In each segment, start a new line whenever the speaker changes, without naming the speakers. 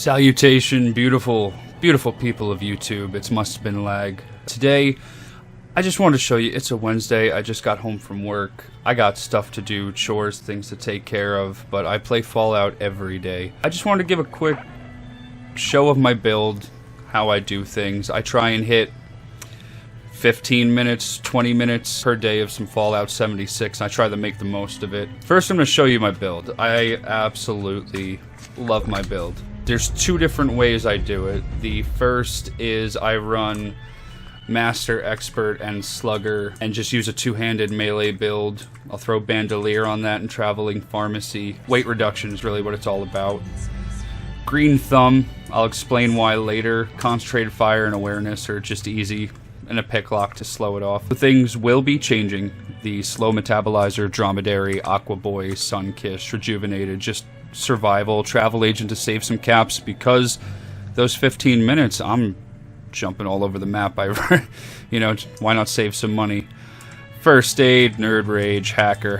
Salutation, beautiful, beautiful people of YouTube. It's must have been lag. Today, I just wanted to show you, it's a Wednesday. I just got home from work. I got stuff to do, chores, things to take care of, but I play Fallout every day. I just wanted to give a quick show of my build, how I do things. I try and hit 15 minutes, 20 minutes per day of some Fallout 76, and I try to make the most of it. First, I'm going to show you my build. I absolutely love my build. There's two different ways I do it. The first is I run Master, Expert, and Slugger, and just use a two-handed melee build. I'll throw Bandolier on that and Traveling Pharmacy. Weight reduction is really what it's all about. Green Thumb, I'll explain why later. Concentrated Fire and Awareness are just easy, and a Picklock to slow it off. The things will be changing. The Slow Metabolizer, Dromedary, Aqua Boy, Sunkiss, Rejuvenated, just survival, Travel Agent to save some caps, because those 15 minutes, I'm jumping all over the map. You know, why not save some money? First Aid, Nerd Rage, Hacker,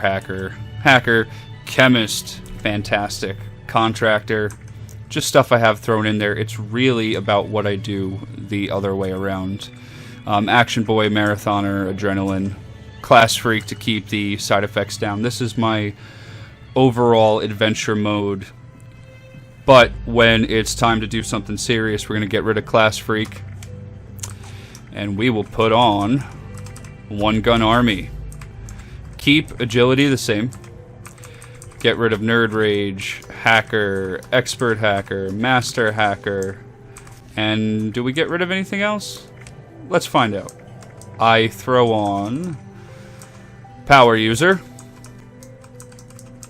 Chemist, fantastic, Contractor, just stuff I have thrown in there. It's really about what I do the other way around. Action Boy, Marathoner, Adrenaline, Class Freak to keep the side effects down. This is my overall adventure mode, but when it's time to do something serious, we're going to get rid of Class Freak, and we will put on One Gun Army. Keep Agility the same. Get rid of Nerd Rage, Hacker, Expert Hacker, Master Hacker, and do we get rid of anything else? Let's find out. I throw on Power User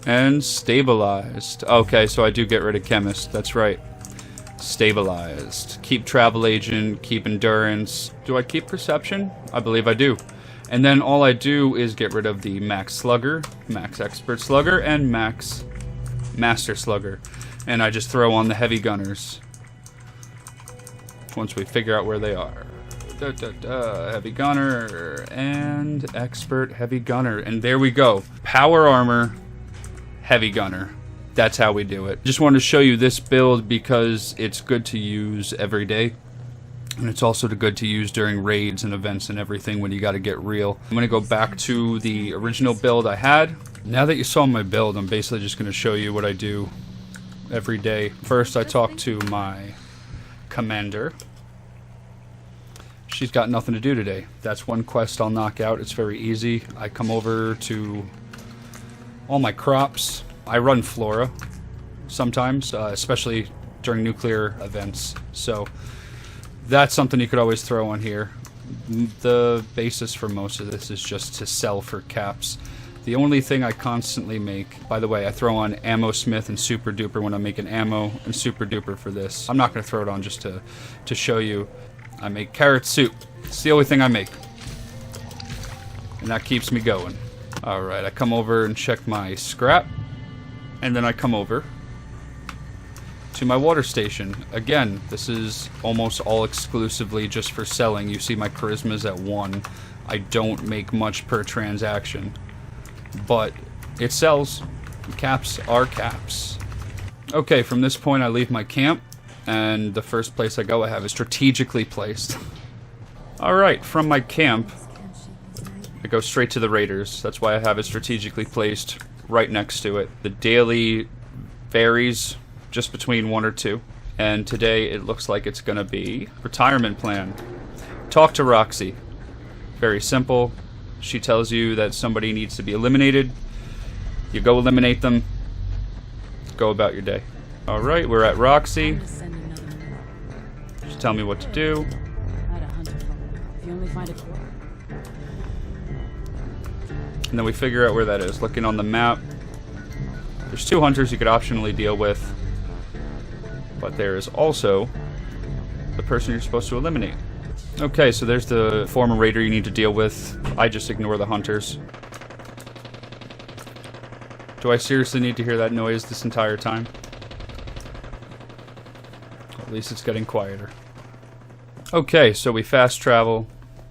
and Stabilized. Okay, so I do get rid of Chemist. That's right. Stabilized. Keep Travel Agent, keep Endurance. Do I keep Perception? I believe I do. And then all I do is get rid of the Max Slugger, Max Expert Slugger, and Max Master Slugger. And I just throw on the Heavy Gunners once we figure out where they are. Heavy Gunner and Expert Heavy Gunner. And there we go. Power Armor, Heavy Gunner. That's how we do it. Just wanted to show you this build because it's good to use every day. And it's also good to use during raids and events and everything when you got to get real. I'm going to go back to the original build I had. Now that you saw my build, I'm basically just going to show you what I do every day. First, I talk to my commander. She's got nothing to do today. That's one quest I'll knock out. It's very easy. I come over to all my crops. I run Flora sometimes, especially during nuclear events. So that's something you could always throw on here. The basis for most of this is just to sell for caps. The only thing I constantly make, by the way, I throw on Ammo Smith and Super Duper when I'm making ammo, and Super Duper for this. I'm not going to throw it on just to show you. I make carrot soup. It's the only thing I make. And that keeps me going. Alright, I come over and check my scrap. And then I come over to my water station. Again, this is almost all exclusively just for selling. You see my charisma's at 1. I don't make much per transaction. But it sells. Caps are caps. Okay, from this point I leave my camp. And the first place I go, I have it strategically placed. Alright, from my camp, I go straight to the Raiders. That's why I have it strategically placed right next to it. The daily varies just between 1 or 2. And today it looks like it's going to be retirement plan. Talk to Roxy. Very simple. She tells you that somebody needs to be eliminated. You go eliminate them. Go about your day. Alright, we're at Roxy. Just tell me what to do. And then we figure out where that is. Looking on the map, there's 2 hunters you could optionally deal with, but there is also the person you're supposed to eliminate. Okay, so there's the former raider you need to deal with. I just ignore the hunters. Do I seriously need to hear that noise this entire time? At least it's getting quieter. Okay, so we fast travel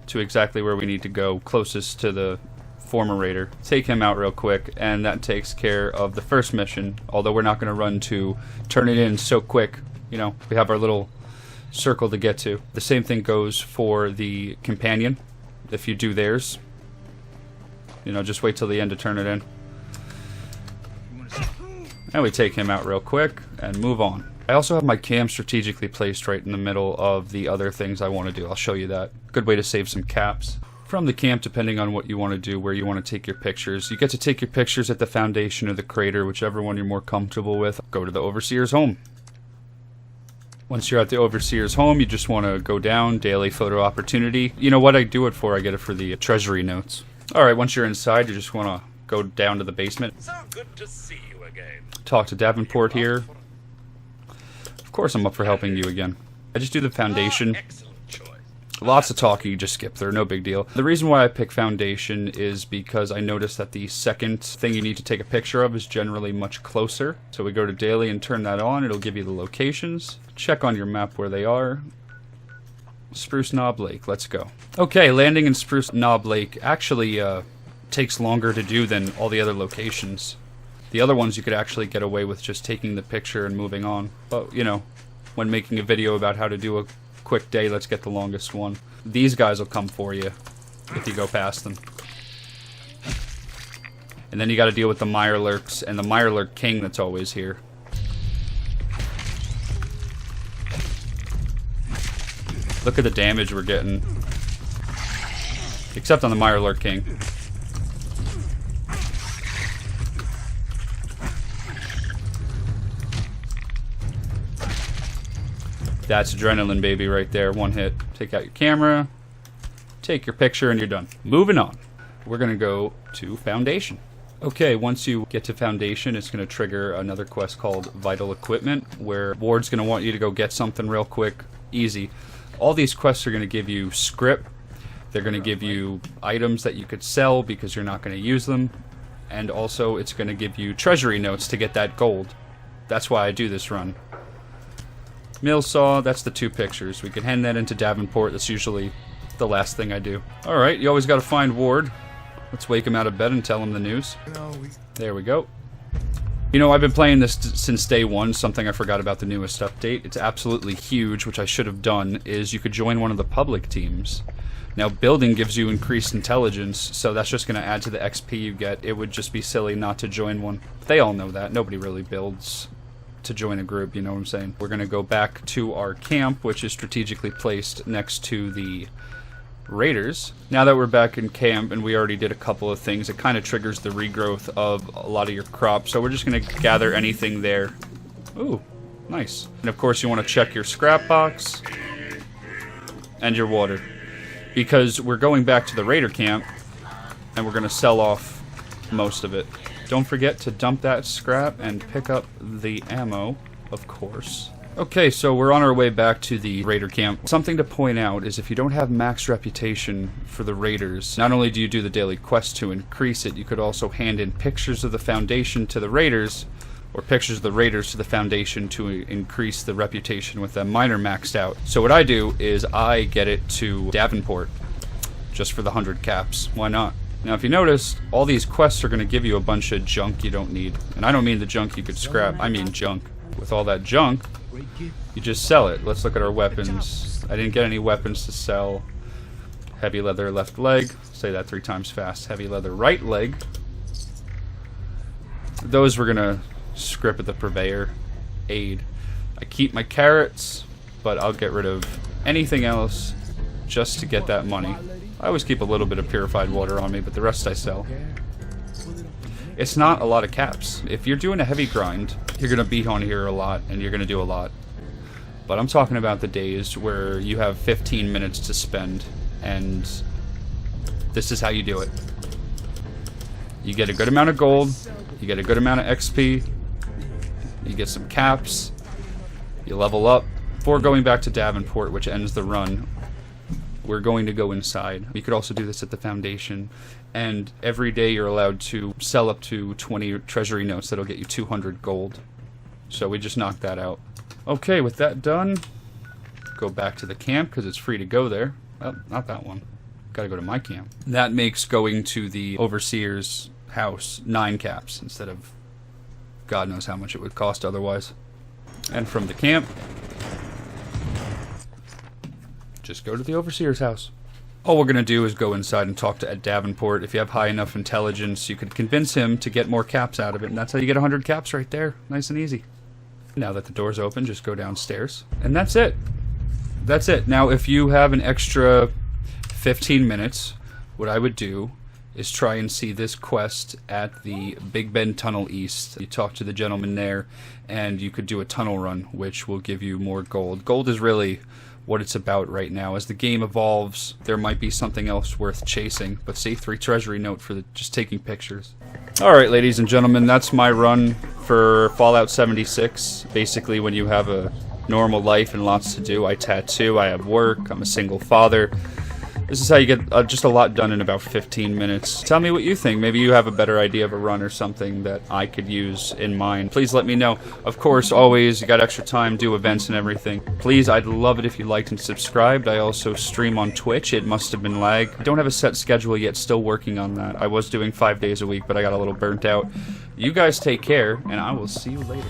to exactly where we need to go, closest to the former raider. Take him out real quick, and that takes care of the first mission, although we're not going to run to turn it in so quick. you know, we have our little circle to get to. The same thing goes for the companion. If you do theirs, you know, just wait till the end to turn it in. And we take him out real quick and move on. I also have my cam strategically placed right in the middle of the other things I want to do. I'll show you that. Good way to save some caps. From the camp, depending on what you want to do, where you want to take your pictures. You get to take your pictures at the foundation or the crater, whichever one you're more comfortable with. Go to the overseer's home. Once you're at the overseer's home, you just want to go down, daily photo opportunity. You know what I do it for? I get it for the Treasury Notes. Alright, once you're inside, you just want to go down to the basement.
So good to see you again.
Talk to Davenport here. Of course I'm up for helping you again. I just do the foundation.
Excellent choice.
Lots of talking, you just skip through, no big deal. The reason why I pick foundation is because I noticed that the second thing you need to take a picture of is generally much closer. So we go to daily and turn that on, it'll give you the locations. Check on your map where they are. Spruce Knob Lake, let's go. Okay, landing in Spruce Knob Lake actually takes longer to do than all the other locations. The other ones you could actually get away with just taking the picture and moving on. But, you know, when making a video about how to do a quick day, let's get the longest one. These guys will come for you if you go past them. And then you gotta deal with the Mirelurks and the Mirelurk King that's always here. Look at the damage we're getting. Except on the Mirelurk King. That's adrenaline, baby, right there. One hit. Take out your camera, take your picture, and you're done. Moving on. We're going to go to Foundation. Okay, once you get to Foundation, it's going to trigger another quest called Vital Equipment, where Ward's going to want you to go get something real quick. Easy. All these quests are going to give you script. They're going to give you items that you could sell because you're not going to use them. And also, it's going to give you Treasury Notes to get that gold. That's why I do this run. Mill saw, that's the 2 pictures. We can hand that into Davenport. That's usually the last thing I do. Alright, you always got to find Ward. Let's wake him out of bed and tell him the news. There we go. You know, I've been playing this since day 1. Something I forgot about the newest update. It's absolutely huge, which I should have done, is you could join one of the public teams. Now, building gives you increased intelligence, so that's just going to add to the XP you get. It would just be silly not to join one. They all know that. Nobody really builds to join a group, you know what I'm saying? We're going to go back to our camp, which is strategically placed next to the raiders. Now that we're back in camp and we already did a couple of things, it kind of triggers the regrowth of a lot of your crops, so we're just going to gather anything there. Ooh, nice. And of course you want to check your scrap box and your water, because we're going back to the raider camp and we're going to sell off most of it. Don't forget to dump that scrap and pick up the ammo, of course. Okay, so we're on our way back to the raider camp. Something to point out is if you don't have max reputation for the raiders, not only do you do the daily quest to increase it, you could also hand in pictures of the Foundation to the raiders, or pictures of the raiders to the Foundation to increase the reputation with them. Mine are maxed out. So what I do is I get it to Davenport, just for the 100 caps. Why not? Now, if you notice, all these quests are going to give you a bunch of junk you don't need. And I don't mean the junk you could scrap, I mean junk. With all that junk, you just sell it. Let's look at our weapons. I didn't get any weapons to sell. Heavy leather left leg. Say that 3 times fast. Heavy leather right leg. Those we're going to script at the purveyor. Aid. I keep my carrots, but I'll get rid of anything else just to get that money. I always keep a little bit of purified water on me, but the rest I sell. It's not a lot of caps. If you're doing a heavy grind, you're going to be on here a lot, and you're going to do a lot. But I'm talking about the days where you have 15 minutes to spend, and this is how you do it. You get a good amount of gold, you get a good amount of XP, you get some caps, you level up. Before going back to Davenport, which ends the run, we're going to go inside. You could also do this at the Foundation, and every day you're allowed to sell up to 20 Treasury Notes. That'll get you 200 gold. So we just knocked that out. Okay, with that done, go back to the camp because it's free to go there. Well, not that one. Gotta go to my camp. That makes going to the Overseer's house 9 caps instead of God knows how much it would cost otherwise. And from the camp, just go to the overseer's house. All we're going to do is go inside and talk to Ed Davenport. If you have high enough intelligence, you could convince him to get more caps out of it, and that's how you get 100 caps right there. Nice and easy. Now that the door's open, just go downstairs. And that's it. That's it. Now, if you have an extra 15 minutes, what I would do is try and see this quest at the Big Bend Tunnel East. You talk to the gentleman there, and you could do a tunnel run, which will give you more gold. Gold is really what it's about right now. As the game evolves, there might be something else worth chasing. But see, 3 treasury note for just taking pictures. Alright, ladies and gentlemen, that's my run for Fallout 76. Basically, when you have a normal life and lots to do, I tattoo, I have work, I'm a single father. This is how you get just a lot done in about 15 minutes. Tell me what you think. Maybe you have a better idea of a run or something that I could use in mind. Please let me know. Of course, always, you got extra time, do events and everything. Please, I'd love it if you liked and subscribed. I also stream on Twitch. It must have been lag. I don't have a set schedule yet, still working on that. I was doing 5 days a week, but I got a little burnt out. You guys take care, and I will see you later.